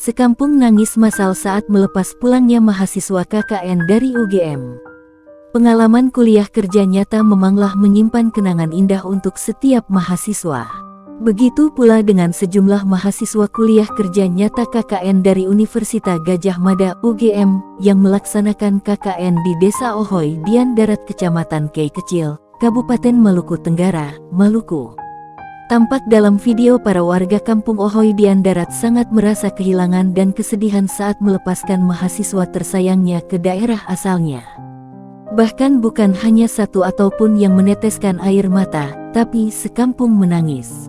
Sekampung nangis massal saat melepas pulangnya mahasiswa KKN dari UGM. Pengalaman kuliah kerja nyata memanglah menyimpan kenangan indah untuk setiap mahasiswa. Begitu pula dengan sejumlah mahasiswa kuliah kerja nyata KKN dari Universitas Gadjah Mada UGM yang melaksanakan KKN di Desa Ohoy Dian Darat Kecamatan Kei Kecil, Kabupaten Maluku Tenggara, Maluku. Tampak dalam video para warga kampung Ohoy Dian Darat sangat merasa kehilangan dan kesedihan saat melepaskan mahasiswa tersayangnya ke daerah asalnya. Bahkan bukan hanya satu ataupun yang meneteskan air mata, tapi sekampung menangis.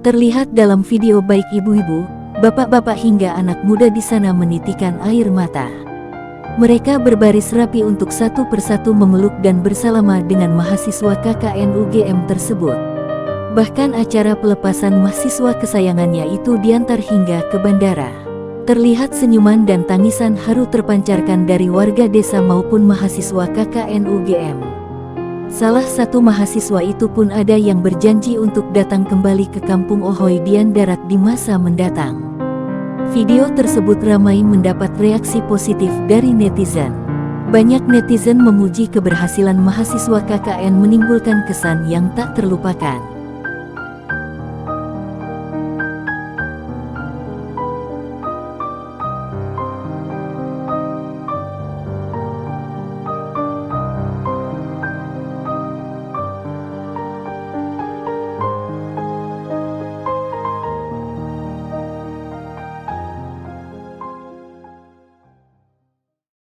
Terlihat dalam video baik ibu-ibu, bapak-bapak hingga anak muda di sana menitikan air mata. Mereka berbaris rapi untuk satu persatu memeluk dan bersalama dengan mahasiswa KKN UGM tersebut. Bahkan acara pelepasan mahasiswa kesayangannya itu diantar hingga ke bandara. Terlihat senyuman dan tangisan haru terpancarkan dari warga desa maupun mahasiswa KKN UGM. Salah satu mahasiswa itu pun ada yang berjanji untuk datang kembali ke kampung Ohoy Dian Darat di masa mendatang. Video tersebut ramai mendapat reaksi positif dari netizen. Banyak netizen memuji keberhasilan mahasiswa KKN menimbulkan kesan yang tak terlupakan.